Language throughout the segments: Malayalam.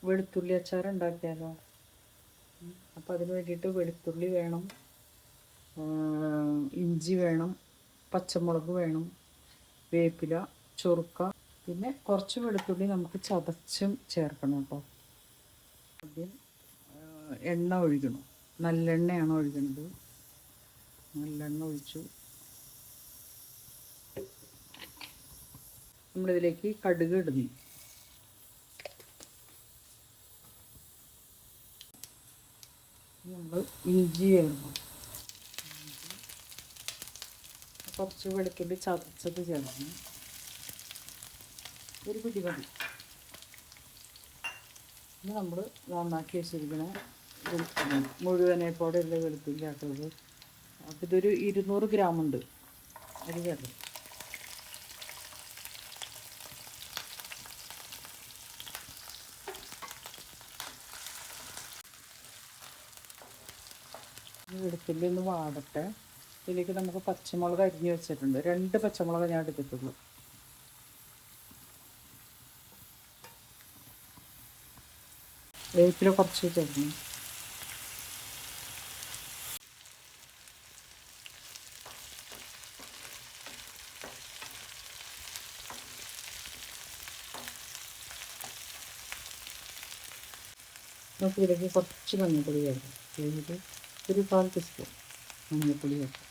വെളുത്തുള്ളി അച്ചാർ ഉണ്ടാക്കിയാലോ? അപ്പോൾ അതിന് വേണ്ടിയിട്ട് വെളുത്തുള്ളി വേണം, ഇഞ്ചി വേണം, പച്ചമുളക് വേണം, വേപ്പില, ചൊറുക്ക, പിന്നെ കുറച്ച് വെളുത്തുള്ളി നമുക്ക് ചതച്ചും ചേർക്കണം കേട്ടോ. ആദ്യം എണ്ണ ഒഴിക്കണം. നല്ലെണ്ണയാണ് ഒഴിക്കുന്നത്. നല്ലെണ്ണ ഒഴിച്ചു. നമ്മളിതിലേക്ക് കടുക് ഇടുന്നു. നമ്മൾ ഇഞ്ചി ചേർക്കണം. കുറച്ച് വെളുത്തുള്ളി ചതച്ചത് ചേർക്കണം. ഒരു പിടി മതി. പിന്നെ നമ്മൾ നന്നാക്കി വെച്ചിരിക്കണ വെളുത്തുള്ളി മുഴുവനെപ്പോടെയുള്ള വെളുത്തുള്ളി ആട്ടത്. അപ്പോൾ ഇതൊരു 200 ഗ്രാമുണ്ട്. അത് ചേർക്കണം. വെളുത്തുള്ളി ഒന്ന് വാടട്ടെ. ഇതിലേക്ക് നമുക്ക് പച്ചമുളക് അരിഞ്ഞ് വെച്ചിട്ടുണ്ട്. 2 പച്ചമുളക് ഞാൻ എടുത്തിട്ടുള്ളൂ. വേപ്പില കുറച്ച് ചേർക്കണം. നമുക്ക് ഇതിലേക്ക് കുറച്ച് മഞ്ഞൾപ്പൊടി ചേർക്കാം. കഴിഞ്ഞിട്ട് ഒരു 1/4 ടീസ്പൂൺ മഞ്ഞൾപ്പൊടി ചേർക്കാം.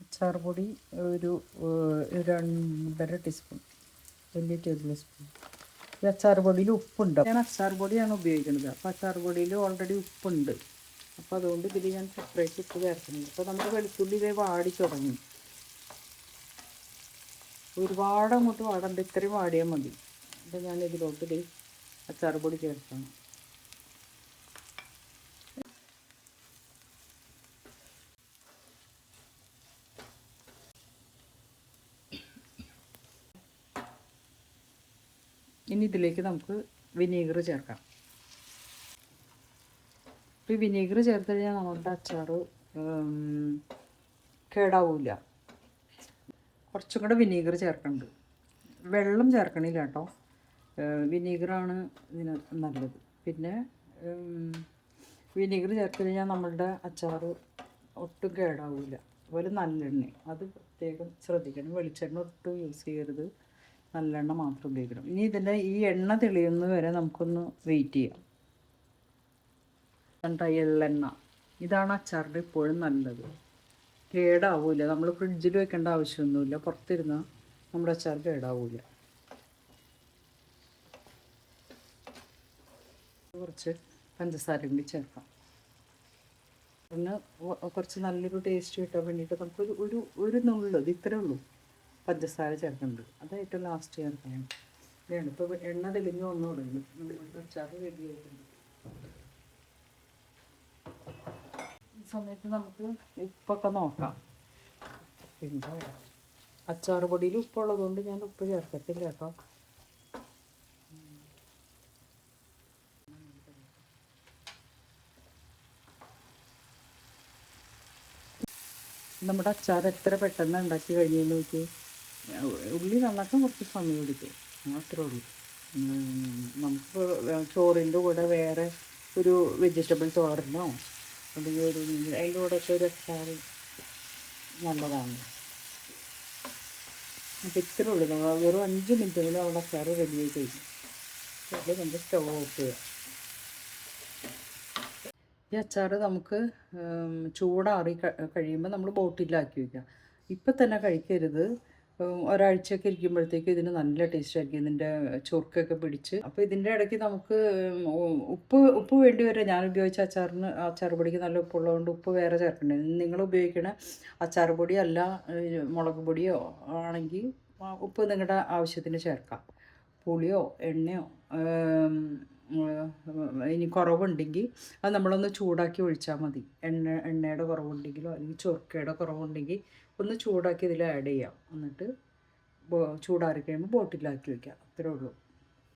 അച്ചാർ പൊടി ഒരു 2.5 ടീസ്പൂൺ, വലിയ ടേബിൾ സ്പൂൺ. ഈ അച്ചാർ പൊടിയിൽ ഉപ്പുണ്ട്. ഞാൻ അച്ചാർ പൊടിയാണ് ഉപയോഗിക്കുന്നത്. അപ്പോൾ അച്ചാർ പൊടിയിൽ ഓൾറെഡി ഉപ്പുണ്ട്. അപ്പോൾ അതുകൊണ്ട് ഇതിൽ ഞാൻ സെപ്പറേറ്റ് ഉപ്പ് ചേർക്കുന്നുണ്ട്. അപ്പോൾ നമ്മുടെ വെളുത്തുള്ളി ഇതേ വാടി തുടങ്ങി. ഒരുപാട് അങ്ങോട്ട് വാടണ്ട, ഇത്രയും വാടിയാൽ മതി. അപ്പോൾ ഞാൻ ഇതിലോട്ട് അച്ചാർ പൊടി ചേർക്കണം. ഇനി ഇതിലേക്ക് നമുക്ക് വിനീഗർ ചേർക്കാം. ഇപ്പോൾ ഈ വിനീഗർ ചേർത്ത് കഴിഞ്ഞാൽ നമ്മളുടെ അച്ചാർ കേടാവില്ല. കുറച്ചും കൂടെ വിനീഗർ ചേർക്കുന്നുണ്ട്. വെള്ളം ചേർക്കണില്ല കേട്ടോ. വിനീഗറാണ് ഇതിന് നല്ലത്. പിന്നെ വിനീഗർ ചേർത്ത് കഴിഞ്ഞാൽ നമ്മളുടെ അച്ചാർ ഒട്ടും കേടാവില്ല. അതുപോലെ നല്ലെണ്ണ, അത് പ്രത്യേകം ശ്രദ്ധിക്കണം. വെളിച്ചെണ്ണ ഒട്ടും യൂസ് ചെയ്യരുത്. നല്ലെണ്ണ മാത്രം ഉപയോഗിക്കണം. ഇനി ഇതിൻ്റെ ഈ എണ്ണ തെളിയുന്നത് വരെ നമുക്കൊന്ന് വെയിറ്റ് ചെയ്യാം. കണ്ട എള്ളെണ്ണ, ഇതാണ് അച്ചാറിൻ്റെ ഇപ്പോഴും നല്ലത്. കേടാവില്ല. നമ്മൾ ഫ്രിഡ്ജിൽ വെക്കേണ്ട ആവശ്യമൊന്നുമില്ല. പുറത്തിരുന്നാൽ നമ്മുടെ അച്ചാർ കേടാവില്ല. കുറച്ച് പഞ്ചസാര കൂടി ചേർക്കാം. പിന്നെ കുറച്ച് നല്ലൊരു ടേസ്റ്റ് കിട്ടാൻ വേണ്ടിയിട്ട് നമുക്ക് ഒരു നുള്ളു, ഇത് ഇത്രേ ഉള്ളൂ, പഞ്ചസാര ചേർക്കുന്നുണ്ട്. അത് ഏറ്റവും ലാസ്റ്റ് ചേർക്കണം. ഇതാണ് ഇപ്പോൾ എണ്ണ തെളിഞ്ഞ് വന്നു തുടങ്ങി. നമ്മുടെ അച്ചാർ റെഡി ആയിട്ടുണ്ട്. ഈ സമയത്ത് നമുക്ക് ഉപ്പൊക്കെ നോക്കാം. പിന്നെ അച്ചാർ പൊടിയിൽ ഉപ്പുള്ളത് കൊണ്ട് ഞാൻ ഉപ്പ് ചേർക്കത്തില്ല കേട്ടോ. നമ്മുടെ അച്ചാർ എത്ര പെട്ടെന്ന് ഉണ്ടാക്കി കഴിഞ്ഞെന്ന് നോക്കി. ഉള്ളി നന്നാക്കാൻ കുറച്ച് സമയം എടുക്കും, അത്രേ ഉള്ളൂ. നമുക്ക് ചോറിൻ്റെ കൂടെ വേറെ ഒരു വെജിറ്റബിൾ തോരനോ അല്ലെങ്കിൽ അതിൻ്റെ കൂടെയൊക്കെ ഒരു അച്ചാർ നല്ലതാണ്. അപ്പോൾ ഇത്രേ ഉള്ളൂ. നമ്മൾ വെറും 5 മിനിറ്റിൽ അവിടെ അച്ചാർ റെഡിയായി കഴിഞ്ഞു. അതിൽ നമുക്ക് സ്റ്റവ് ഓഫ് ചെയ്യാം. ഈ അച്ചാർ നമുക്ക് ചൂടാറി കഴിയുമ്പോൾ നമ്മൾ ബോട്ടിലാക്കി വയ്ക്കാം. ഇപ്പം തന്നെ കഴിക്കരുത്. ഒരാഴ്ചയൊക്കെ ഇരിക്കുമ്പോഴത്തേക്ക് ഇതിന് നല്ല ടേസ്റ്റ് ആയിരിക്കും. ഇതിൻ്റെ ചൊറുക്കൊക്കെ പിടിച്ച്. അപ്പോൾ ഇതിൻ്റെ ഇടയ്ക്ക് നമുക്ക് ഉപ്പ് വേണ്ടി വരെ. ഞാൻ ഉപയോഗിച്ച അച്ചാർ പൊടിക്ക് നല്ല ഉപ്പുള്ളതുകൊണ്ട് ഉപ്പ് വേറെ ചേർക്കണ്ടേ. നിങ്ങൾ ഉപയോഗിക്കണ അച്ചാർ പൊടി അല്ല മുളക് പൊടിയോ ആണെങ്കിൽ ഉപ്പ് നിങ്ങളുടെ ആവശ്യത്തിന് ചേർക്കാം. പുളിയോ എണ്ണയോ ഇനി കുറവുണ്ടെങ്കിൽ അത് നമ്മളൊന്ന് ചൂടാക്കി ഒഴിച്ചാൽ മതി. എണ്ണയുടെ കുറവുണ്ടെങ്കിലോ അല്ലെങ്കിൽ ചൊറുക്കയുടെ കുറവുണ്ടെങ്കിൽ ഒന്ന് ചൂടാക്കി ഇതിൽ ആഡ് ചെയ്യാം. എന്നിട്ട് ചൂടാറി കഴിയുമ്പോൾ ബോട്ടിലാക്കി വയ്ക്കാം. അത്രേ ഉള്ളൂ.